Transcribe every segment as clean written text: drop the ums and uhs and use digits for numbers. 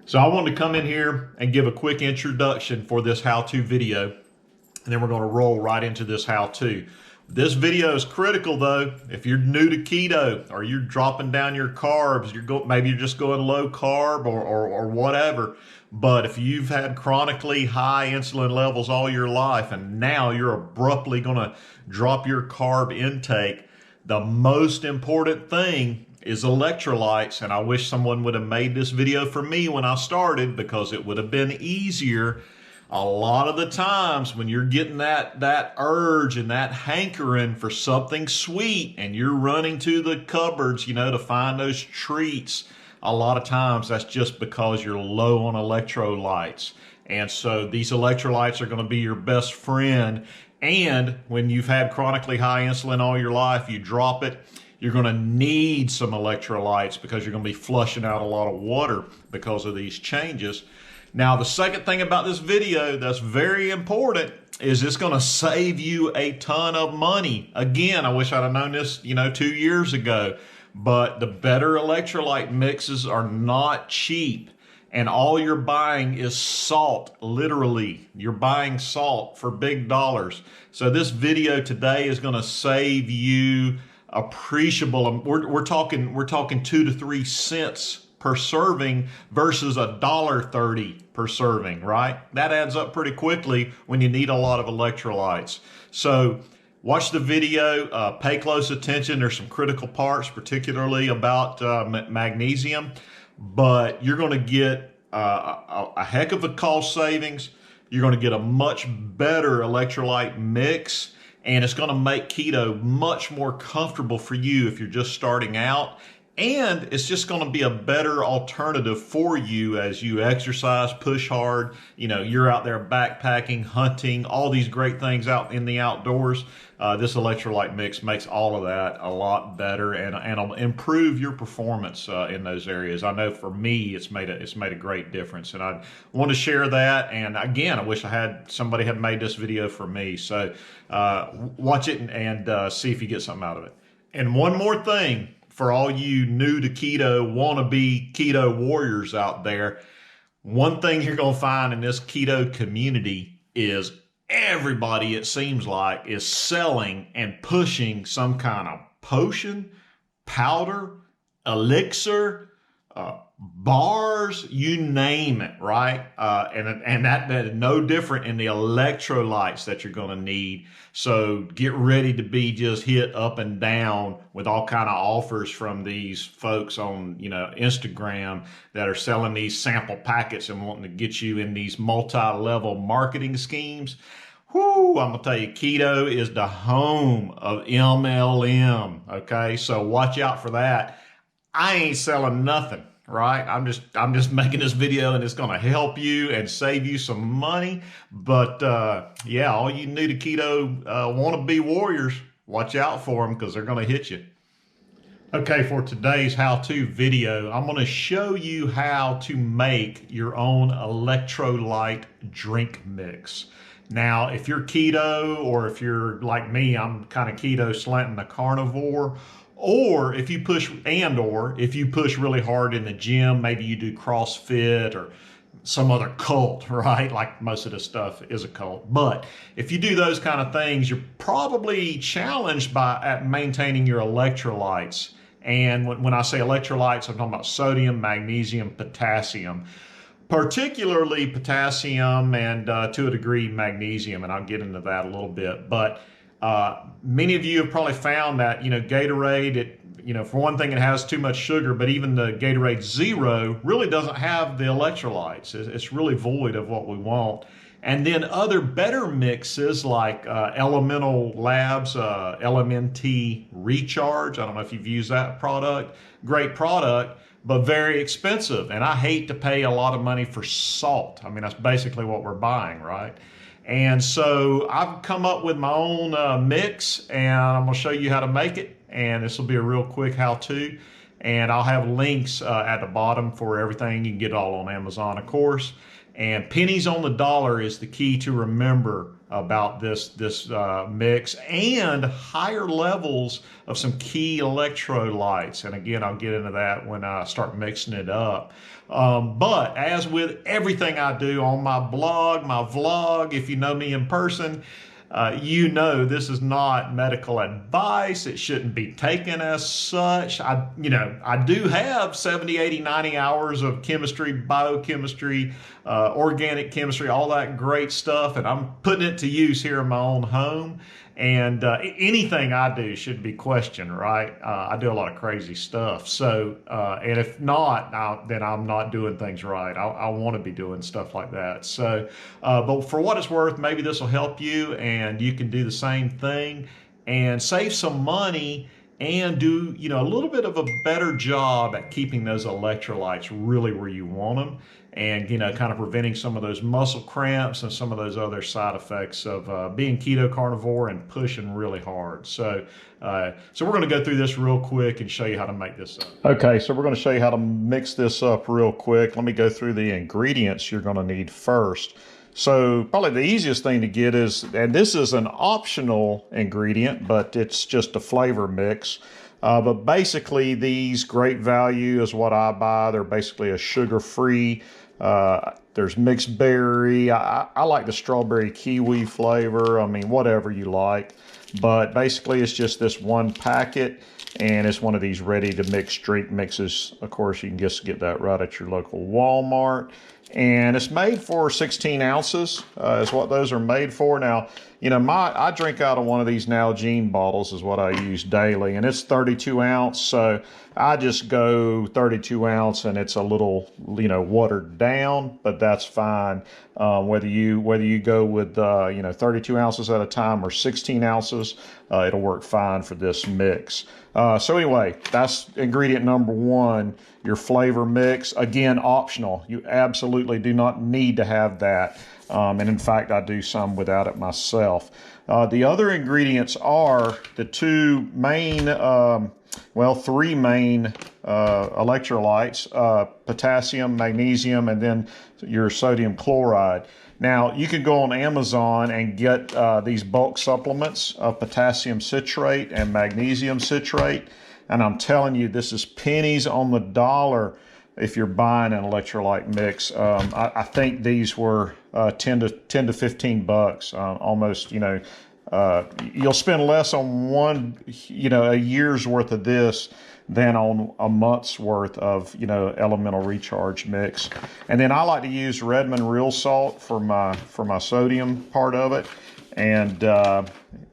So I wanted to come in here and give a quick introduction for this how-to video, and then we're going to roll right into this how-to. This video is critical though. If you're new to keto or you're dropping down your carbs, maybe you're just going low carb or whatever. But if you've had chronically high insulin levels all your life and now you're abruptly going to drop your carb intake, the most important thing is electrolytes. And I wish someone would have made this video for me when I started, because it would have been easier. A lot of the times when you're getting that urge and that hankering for something sweet and you're running to the cupboards, to find those treats, a lot of times that's just because you're low on electrolytes. And so these electrolytes are going to be your best friend. And when you've had chronically high insulin all your life, you drop it, you're going to need some electrolytes because you're going to be flushing out a lot of water because of these changes. Now, the second thing about this video that's very important is it's going to save you a ton of money. Again, I wish I'd have known this, 2 years ago, but the better electrolyte mixes are not cheap. And all you're buying is salt, literally. You're buying salt for big dollars. So this video today is going to save you appreciable. We're talking 2 to 3 cents per serving versus $1.30 per serving, right? That adds up pretty quickly when you need a lot of electrolytes. So watch the video, pay close attention. There's some critical parts, particularly about magnesium, but you're going to get a heck of a cost savings. You're going to get a much better electrolyte mix, and it's going to make keto much more comfortable for you if you're just starting out. And it's just going to be a better alternative for you as you exercise, push hard. You're out there backpacking, hunting, all these great things out in the outdoors. This electrolyte mix makes all of that a lot better and it'll improve your performance in those areas. I know for me, it's made a great difference, and I want to share that. And again, I wish somebody had made this video for me. So watch it and see if you get something out of it. And one more thing, for all you new to keto, wannabe keto warriors out there, one thing you're going to find in this keto community is everybody, it seems like, is selling and pushing some kind of potion, powder, elixir, bars, you name it, right? And that is no different in the electrolytes that you're going to need. So get ready to be just hit up and down with all kind of offers from these folks on Instagram that are selling these sample packets and wanting to get you in these multi-level marketing schemes. Whoo, I'm gonna tell you, keto is the home of MLM. Okay, so watch out for that. I ain't selling nothing, right? I'm just making this video, and it's going to help you and save you some money. But yeah, all you new to keto wannabe warriors, watch out for them, because they're going to hit you. Okay, for today's how-to video, I'm going to show you how to make your own electrolyte drink mix. Now, if you're keto, or if you're like me, I'm kind of keto slanting the carnivore, or if you push really hard in the gym, maybe you do CrossFit or some other cult, right? Like most of this stuff is a cult. But if you do those kind of things, you're probably challenged at maintaining your electrolytes. And when I say electrolytes, I'm talking about sodium, magnesium, potassium. Particularly potassium and to a degree magnesium, and I'll get into that a little bit. But many of you have probably found that Gatorade, for one thing, it has too much sugar, but even the Gatorade Zero really doesn't have the electrolytes. It's really void of what we want. And then other better mixes like Elemental Labs, LMNT Recharge. I don't know if you've used that product. Great product, but very expensive. And I hate to pay a lot of money for salt. I mean, that's basically what we're buying, right? And so I've come up with my own mix, and I'm going to show you how to make it. And this will be a real quick how-to. And I'll have links at the bottom for everything. You can get it all on Amazon, of course. And pennies on the dollar is the key to remember about this mix, and higher levels of some key electrolytes. And again, I'll get into that when I start mixing it up. But as with everything I do on my blog, my vlog, if you know me in person, you know this is not medical advice. It shouldn't be taken as such. I do have 70, 80, 90 hours of chemistry, biochemistry, organic chemistry, all that great stuff, and I'm putting it to use here in my own home. And anything I do should be questioned, right? I do a lot of crazy stuff. So, and if not, then I'm not doing things right. I want to be doing stuff like that. So, but for what it's worth, maybe this will help you, and you can do the same thing and save some money and do, a little bit of a better job at keeping those electrolytes really where you want them, and, kind of preventing some of those muscle cramps and some of those other side effects of being keto carnivore and pushing really hard. So, so we're going to go through this real quick and show you how to make this up. Okay, so we're going to show you how to mix this up real quick. Let me go through the ingredients you're going to need first. So probably the easiest thing to get is, and this is an optional ingredient, but it's just a flavor mix. But basically these Great Value is what I buy. They're basically a sugar-free. There's mixed berry. I like the strawberry kiwi flavor. I mean, whatever you like. But basically it's just this one packet, and it's one of these ready to mix drink mixes. Of course, you can just get that right at your local Walmart. And it's made for 16 ounces is what those are made for. Now, I drink out of one of these Nalgene bottles is what I use daily, and it's 32 ounce. So I just go 32 ounce, and it's a little, watered down, but that's fine. Whether you go with, 32 ounces at a time or 16 ounces, it'll work fine for this mix. So anyway, that's ingredient number one, your flavor mix. Again, optional. You absolutely do not need to have that. And in fact, I do some without it myself. The other ingredients are the three main electrolytes, potassium, magnesium, and then your sodium chloride. Now, you can go on Amazon and get these bulk supplements of potassium citrate and magnesium citrate. And I'm telling you, this is pennies on the dollar if you're buying an electrolyte mix. I think these were 10 to 15 bucks, almost, you'll spend less on one, a year's worth of this than on a month's worth of, elemental recharge mix. And then I like to use Redmond real salt for my sodium part of it. And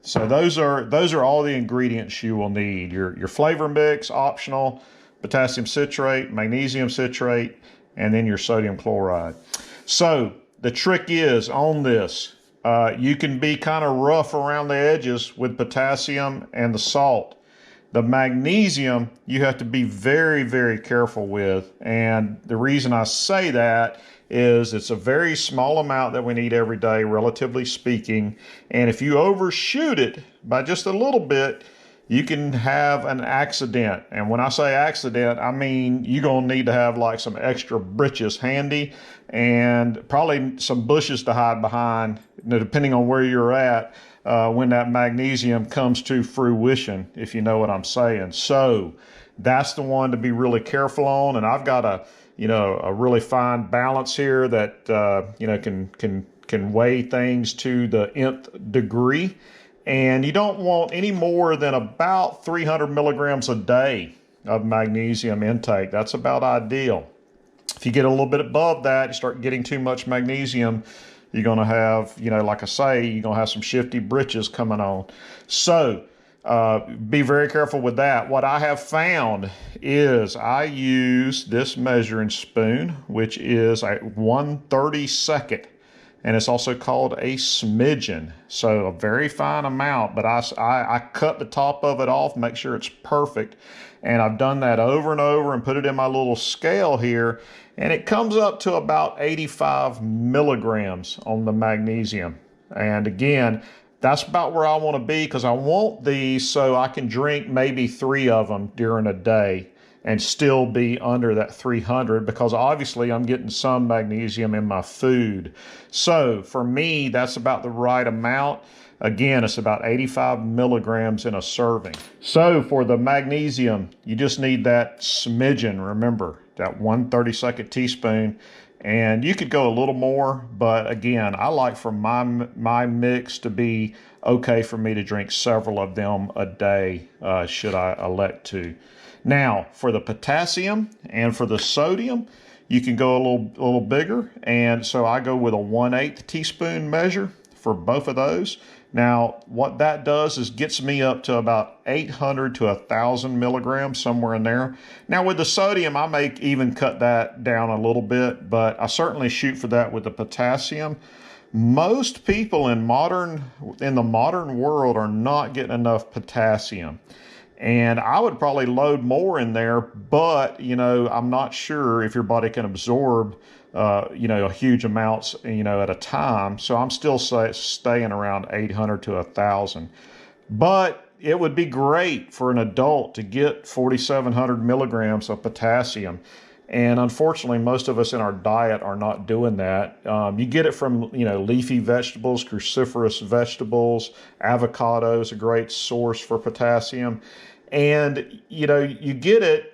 so those are all the ingredients you will need. Your flavor mix, optional, potassium citrate, magnesium citrate, and then your sodium chloride. So the trick is on this, you can be kind of rough around the edges with potassium and the salt. The magnesium, you have to be very, very careful with. And the reason I say that is it's a very small amount that we need every day, relatively speaking. And if you overshoot it by just a little bit, you can have an accident. And when I say accident, I mean you're going to need to have like some extra britches handy and probably some bushes to hide behind, depending on where you're at, when that magnesium comes to fruition, if you know what I'm saying. So that's the one to be really careful on. And I've got a really fine balance here that, can weigh things to the nth degree. And you don't want any more than about 300 milligrams a day of magnesium intake. That's about ideal. If you get a little bit above that, you start getting too much magnesium, you're going to have, like I say, you're going to have some shifty britches coming on. So be very careful with that. What I have found is I use this measuring spoon, which is a 1/32, and it's also called a smidgen. So a very fine amount, but I cut the top of it off, make sure it's perfect. And I've done that over and over and put it in my little scale here. And it comes up to about 85 milligrams on the magnesium. And again, that's about where I want to be, because I want these so I can drink maybe 3 of them during a day. and still be under that 300, because obviously I'm getting some magnesium in my food. So for me, that's about the right amount. Again, it's about 85 milligrams in a serving. So for the magnesium, you just need that smidgen, remember, that 1/32 teaspoon. And you could go a little more, but again, I like for my mix to be okay for me to drink several of them a day, should I elect to. Now, for the potassium and for the sodium, you can go a little bigger. And so I go with a 1/8 teaspoon measure for both of those. Now, what that does is gets me up to about 800 to 1,000 milligrams, somewhere in there. Now, with the sodium, I may even cut that down a little bit, but I certainly shoot for that with the potassium. Most people in the modern world are not getting enough potassium. And I would probably load more in there, but, you know, I'm not sure if your body can absorb huge amounts, at a time. So I'm still staying around 800 to 1,000. But it would be great for an adult to get 4,700 milligrams of potassium. And unfortunately, most of us in our diet are not doing that. You get it from, leafy vegetables, cruciferous vegetables. Avocado is a great source for potassium. And, you get it,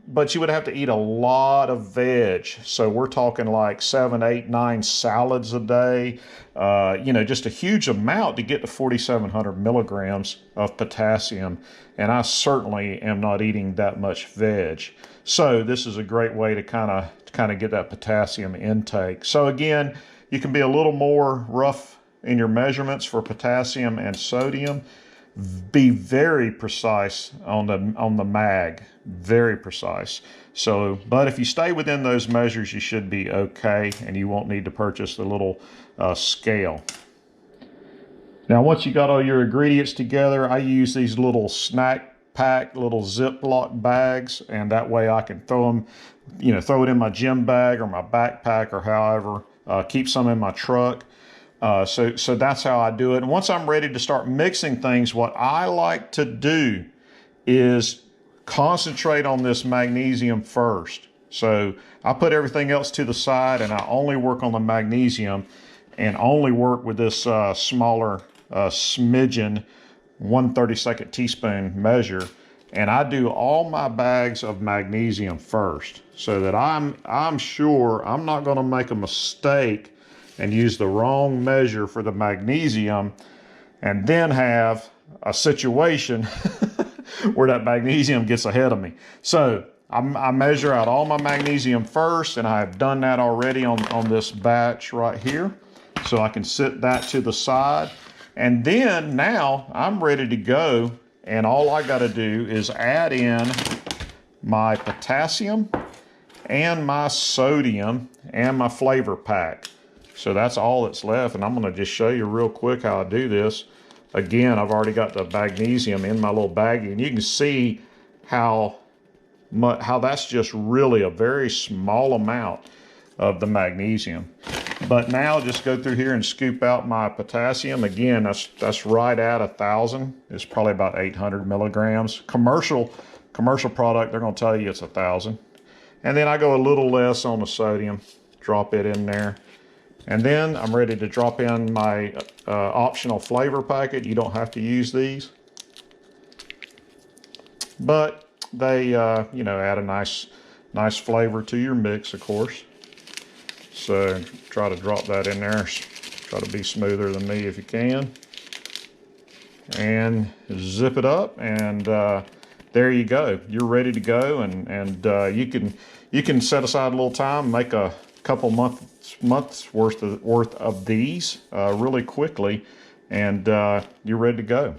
but you would have to eat a lot of veg. So we're talking like 7, 8, 9 salads a day. Just a huge amount to get to 4,700 milligrams of potassium. And I certainly am not eating that much veg. So this is a great way to kind of get that potassium intake. So again, you can be a little more rough in your measurements for potassium and sodium. Be very precise on the mag, very precise. So, but if you stay within those measures, you should be okay, and you won't need to purchase the little scale. Now, once you got all your ingredients together, I use these little snack pack, little Ziploc bags, and that way I can throw it in my gym bag or my backpack or however. Keep some in my truck. So that's how I do it. And once I'm ready to start mixing things, what I like to do is concentrate on this magnesium first. So I put everything else to the side and I only work on the magnesium and only work with this smaller smidgen 1/32 teaspoon measure. And I do all my bags of magnesium first so that I'm sure I'm not going to make a mistake and use the wrong measure for the magnesium and then have a situation where that magnesium gets ahead of me. So I measure out all my magnesium first, and I have done that already on this batch right here. So I can set that to the side. And then now I'm ready to go, and all I got to do is add in my potassium and my sodium and my flavor pack. So that's all that's left, and I'm going to just show you real quick how I do this. Again, I've already got the magnesium in my little baggie, and you can see how that's just really a very small amount of the magnesium. But now just go through here and scoop out my potassium. Again, that's right at 1,000. It's probably about 800 milligrams. Commercial product, they're going to tell you it's 1,000. And then I go a little less on the sodium, drop it in there. And then I'm ready to drop in my optional flavor packet. You don't have to use these, but they add a nice flavor to your mix, of course. So try to drop that in there. Try to be smoother than me if you can, and zip it up, and there you go. You're ready to go, and you can set aside a little time, make a couple months worth of these really quickly, and you're ready to go.